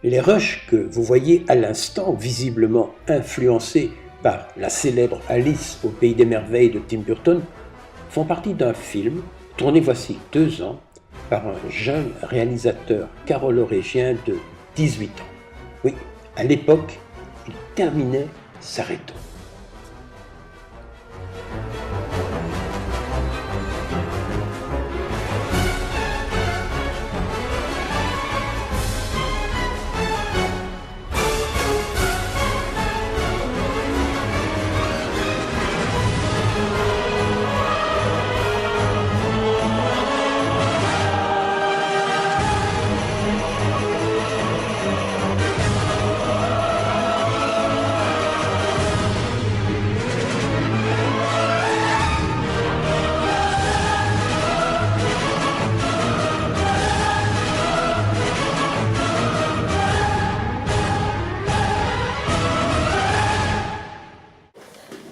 Les rushs que vous voyez à l'instant, visiblement influencés par la célèbre Alice au Pays des Merveilles de Tim Burton, font partie d'un film tourné voici 2 ans par un jeune réalisateur carolorégien de 18 ans. Oui, à l'époque, il terminait sa rhétorique.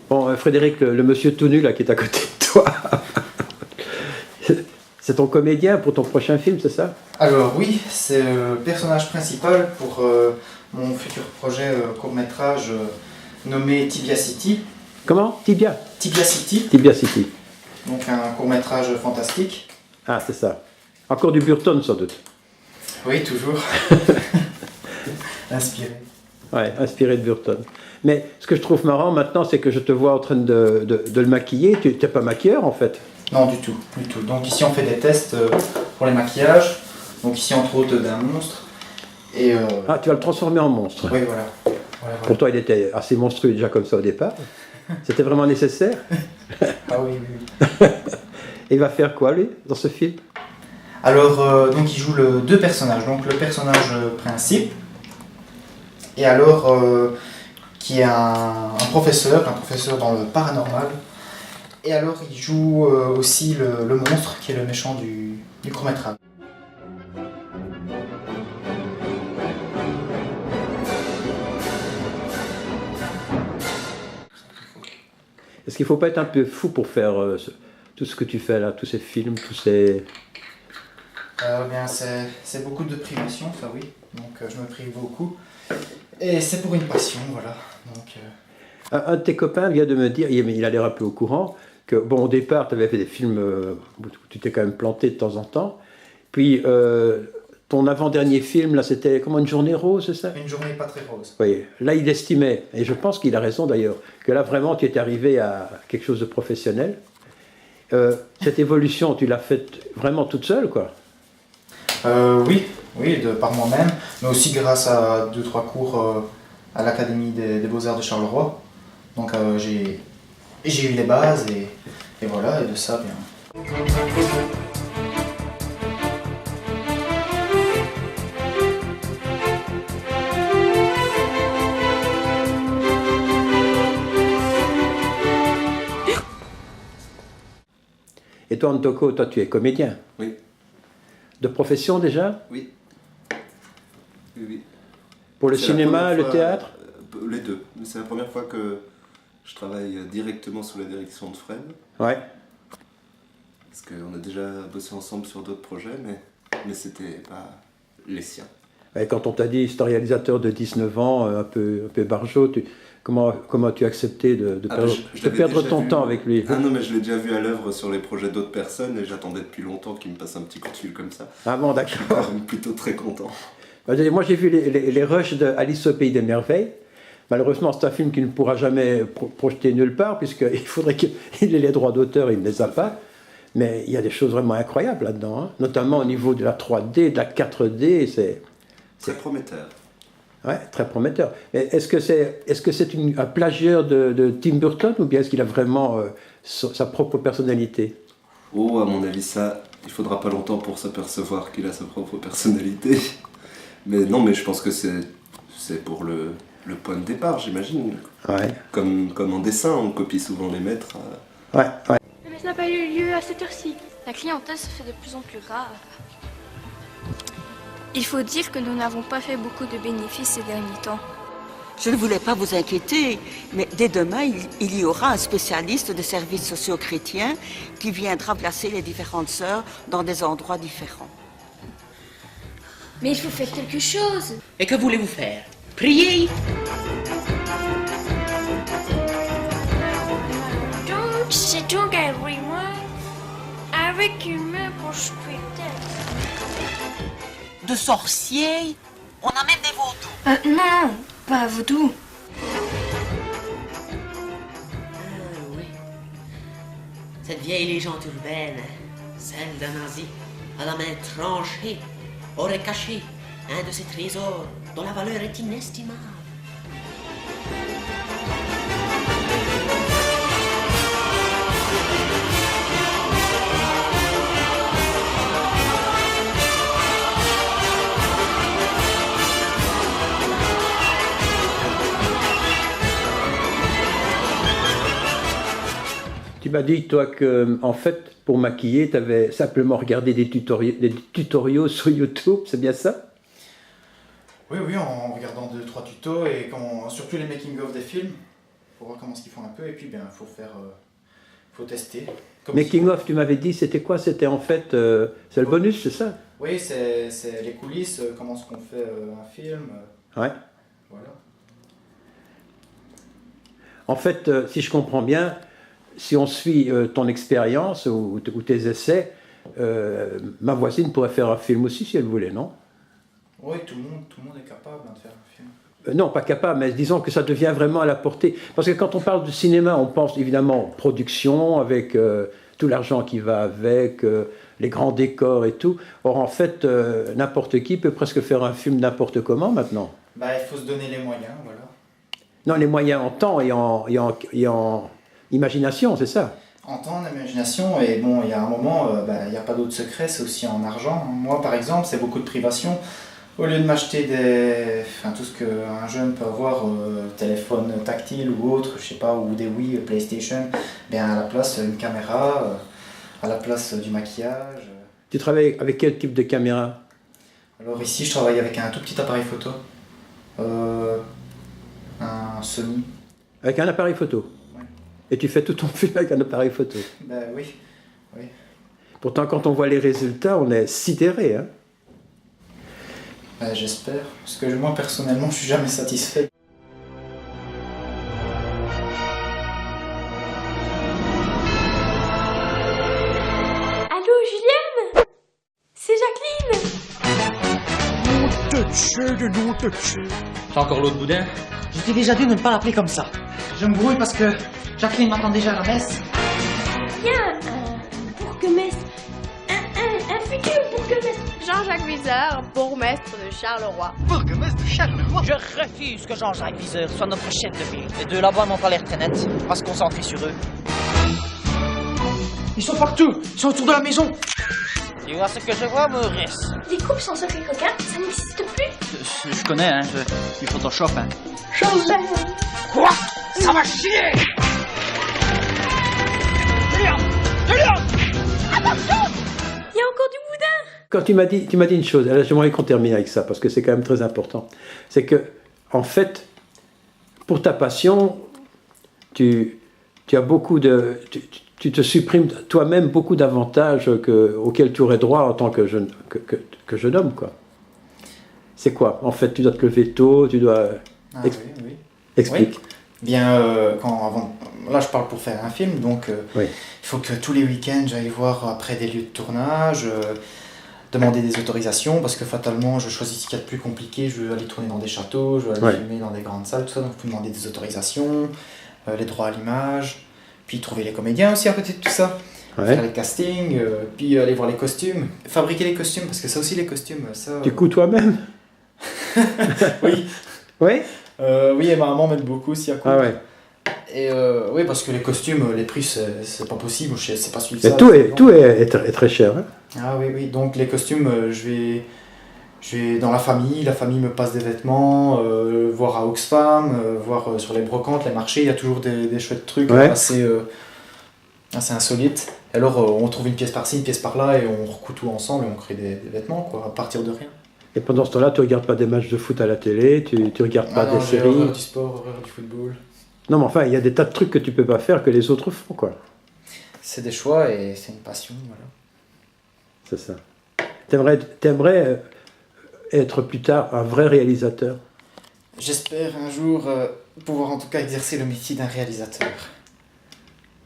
Bon, Frédéric, le monsieur tout nu là qui est à côté de toi, c'est ton comédien pour ton prochain film, c'est ça? Alors oui, c'est le personnage principal pour mon futur projet court-métrage nommé Tibia City. Comment? Tibia? Tibia City. Tibia City. Donc un court-métrage fantastique. Ah, c'est ça. Encore du Burton, sans doute. Oui, toujours. Inspiré. Ouais, inspiré de Burton. Mais ce que je trouve marrant maintenant, c'est que je te vois en train de le maquiller. Tu n'es pas maquilleur, en fait? Non, du tout, du tout. Donc ici, on fait des tests pour les maquillages. Donc ici, entre autres, d'un monstre. Et Ah, tu vas le transformer en monstre. oui, voilà. Pour toi, il était assez monstrueux déjà comme ça au départ. C'était vraiment nécessaire? Ah oui, oui, oui. Et il va faire quoi, lui, dans ce film? Alors, donc il joue deux personnages. Donc le personnage principe, et alors qui est un professeur dans le paranormal. Et alors il joue aussi le monstre qui est le méchant du court-métrage. Est-ce qu'il ne faut pas être un peu fou pour faire tout ce que tu fais là, tous ces films, tous ces... Bien, c'est beaucoup de privation, ça oui. Donc je me prive beaucoup. Et c'est pour une passion, voilà. Donc, Un de tes copains vient de me dire, il a l'air un peu au courant, que bon, au départ, tu avais fait des films où tu t'es quand même planté de temps en temps. Puis ton avant-dernier film, là, c'était comment, Une journée rose, c'est ça? Une journée pas très rose. Oui, là, il estimait, et je pense qu'il a raison d'ailleurs, que là, vraiment, tu es arrivé à quelque chose de professionnel. Cette évolution, tu l'as faite vraiment toute seule, quoi? Oui, par moi-même, mais aussi grâce à 2-3 cours à l'Académie des Beaux-Arts de Charleroi. Donc j'ai eu les bases et voilà, et de ça, bien. Et toi, Ntoko, toi, tu es comédien? Oui. De profession déjà? Oui. Oui, oui. Pour le C'est cinéma, la le première théâtre? fois, les deux. C'est la première fois que je travaille directement sous la direction de Fred. Ouais. Parce qu'on a déjà bossé ensemble sur d'autres projets, mais c'était pas les siens. Et quand on t'a dit, c'est un réalisateur de 19 ans, un peu barjot, comment tu as accepté de perdre ton temps avec lui? Ah non, mais je l'ai déjà vu à l'œuvre sur les projets d'autres personnes et j'attendais depuis longtemps qu'il me passe un petit coup de fil comme ça. Ah bon, Je suis d'accord. quand même plutôt très content. Moi, j'ai vu les rushs de Alice au Pays des Merveilles. Malheureusement, c'est un film qui ne pourra jamais projeter nulle part, puisqu'il faudrait qu'il ait les droits d'auteur, il ne les a pas. Mais il y a des choses vraiment incroyables là-dedans, hein. Notamment au niveau de la 3D, de la 4D, c'est... Très prometteur. Ouais, très prometteur. Mais est-ce que c'est un plagieur de Tim Burton, ou bien est-ce qu'il a vraiment sa propre personnalité? Oh, à mon avis, ça, il faudra pas longtemps pour s'apercevoir qu'il a sa propre personnalité. Mais non, mais je pense que c'est pour le point de départ, j'imagine. Ouais. Comme en dessin, on copie souvent les maîtres. Ouais, ouais. Mais ça n'a pas eu lieu à cette heure-ci. La clientèle se fait de plus en plus rare. Il faut dire que nous n'avons pas fait beaucoup de bénéfices ces derniers temps. Je ne voulais pas vous inquiéter, mais dès demain, il y aura un spécialiste des services sociaux chrétiens qui viendra placer les différentes sœurs dans des endroits différents. Mais il faut faire quelque chose. Et que voulez-vous faire? Prier? Donc, c'est donc un grimoire avec une main pour squatter. De sorciers, on a même des vaudous. Non, pas vaudou. Oui. Cette vieille légende urbaine, celle d'un nazi, à la main tranchée, aurait caché un de ses trésors dont la valeur est inestimable. Tu m'as dit, toi, que en fait, pour maquiller, tu avais simplement regardé des tutoriaux sur YouTube, c'est bien ça? Oui, en regardant 2-3 tutos et surtout les making-of des films, pour voir comment ils font un peu, et puis bien, faut tester. Making of, tu m'avais dit, c'était quoi? C'était en fait, c'est le bonus, c'est ça? Oui, c'est les coulisses, comment est-ce qu'on fait un film. Ouais. Voilà. En fait, si je comprends bien, si on suit ton expérience ou tes essais, ma voisine pourrait faire un film aussi si elle voulait, non? Oui, tout le monde est capable de faire un film. Non, pas capable, mais disons que ça devient vraiment à la portée. Parce que quand on parle de cinéma, on pense évidemment production, avec tout l'argent qui va avec, les grands décors et tout. Or, en fait, n'importe qui peut presque faire un film n'importe comment maintenant. Bah, il faut se donner les moyens, voilà. Non, les moyens en temps et en imagination, c'est ça? En temps, en imagination, et bon, il y a un moment, il n'y a pas d'autre secret, c'est aussi en argent. Moi, par exemple, c'est beaucoup de privation. Au lieu de m'acheter tout ce qu'un jeune peut avoir, téléphone tactile ou autre, je sais pas, ou des Wii, PlayStation, bien à la place une caméra, à la place du maquillage. Tu travailles avec quel type de caméra? Alors ici, je travaille avec un tout petit appareil photo, un Sony. Avec un appareil photo? Ouais. Et tu fais tout ton film avec un appareil photo? Ben oui. Pourtant, quand on voit les résultats, on est sidéré, hein? Ben, j'espère, parce que moi personnellement, je suis jamais satisfait. Allô, Julienne? C'est Jacqueline. C'est encore l'autre boudin? Je t'ai déjà dit de ne pas l'appeler comme ça. Je me brouille parce que Jacqueline m'attend déjà à la messe. Viens, bourgmestre. Un futur bourgmestre. Jean-Jacques Vizeur, bourgmestre de Charleroi. Bourgmestre de Charleroi? Je refuse que Jean-Jacques Vizeur soit notre chef de ville. Les deux là-bas n'ont pas l'air très nets. On va se concentrer sur eux. Ils sont partout. Ils sont autour de la maison. Tu vois ce que je vois, Maurice? Les coupes sans secret coquin, ça n'existe plus. Je connais, hein. Du Photoshop, hein. Jean-Jacques. Quoi? Ça va chier! Attention! Il y a encore du boudin. Quand tu m'as dit une chose, alors j'aimerais qu'on termine avec ça, parce que c'est quand même très important. C'est que, en fait, pour ta passion, tu as beaucoup de... Tu te supprimes toi-même beaucoup d'avantages auxquels tu aurais droit en tant que jeune homme, quoi. C'est quoi? En fait, tu dois te lever tôt, tu dois... Oui. Explique. Oui. Bien, là je parle pour faire un film, donc oui. Il faut que tous les week-ends j'aille voir après des lieux de tournage, demander des autorisations, parce que fatalement je choisis ce qu'il y a de plus compliqué, je veux aller tourner dans des châteaux, je veux aller filmer dans des grandes salles, tout ça, donc il faut demander des autorisations, les droits à l'image, puis trouver les comédiens aussi à côté de tout ça, faire les castings, puis aller voir les costumes, fabriquer les costumes, parce que ça aussi les costumes, ça... Tu couds toi-même? Oui. Oui. Oui, et ma maman m'aide beaucoup aussi à coudre. Ah ouais. Et oui, parce que les costumes, les prix, c'est pas possible, c'est pas suivre Mais ça. tout est très cher. Hein. Ah oui, donc les costumes, je vais dans la famille me passe des vêtements, voir à Oxfam, voir sur les brocantes, les marchés, il y a toujours des chouettes trucs assez insolites. Et alors on trouve une pièce par-ci, une pièce par-là, et on recoue tout ensemble et on crée des vêtements, quoi, à partir de rien. Et pendant ce temps-là, tu regardes pas des matchs de foot à la télé, tu regardes pas des séries. Horreur du sport, horreur du football. Non, mais enfin, il y a des tas de trucs que tu peux pas faire que les autres font, quoi. C'est des choix et c'est une passion, voilà. C'est ça. T'aimerais être plus tard un vrai réalisateur? J'espère un jour pouvoir en tout cas exercer le métier d'un réalisateur.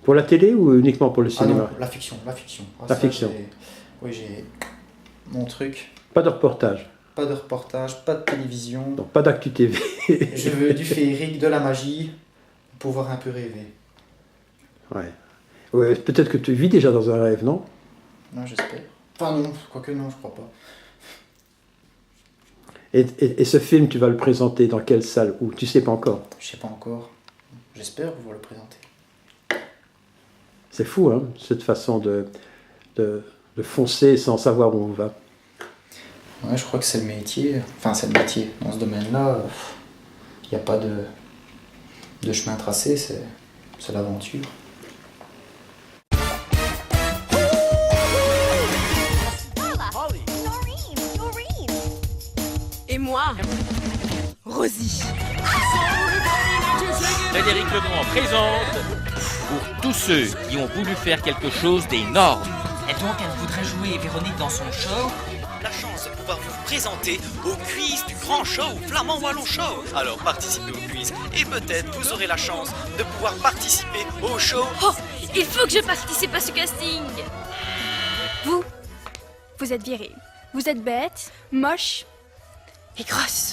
Pour la télé ou uniquement pour le Ah cinéma? non, la fiction. Ah, La ça, fiction. Oui, j'ai mon truc. Pas de reportage, Pas de reportage, pas de télévision. donc pas d'actu TV. Je veux du féerique, de la magie, pour pouvoir un peu rêver. Ouais. Ouais, peut-être que tu vis déjà dans un rêve, non? Non, j'espère. Enfin non, quoique non, je crois pas. Et ce film, tu vas le présenter dans quelle salle? Ou tu sais pas encore? Je sais pas encore. J'espère pouvoir le présenter. C'est fou, hein, cette façon de foncer sans savoir où on va. Ouais, je crois que c'est le métier. Enfin, c'est le métier. Dans ce domaine-là, il n'y a pas de chemin tracé, c'est l'aventure. Et moi, Rosie. Frédéric Legrand présente pour tous ceux qui ont voulu faire quelque chose d'énorme. Et donc, elle voudrait jouer Véronique dans son show? La chance de pouvoir vous présenter au quiz du grand show Flamand Wallon Show. Alors participez au quiz et peut-être vous aurez la chance de pouvoir participer au show. Oh, il faut que je participe à ce casting. Vous êtes viré. Vous êtes bête, moche et grosse.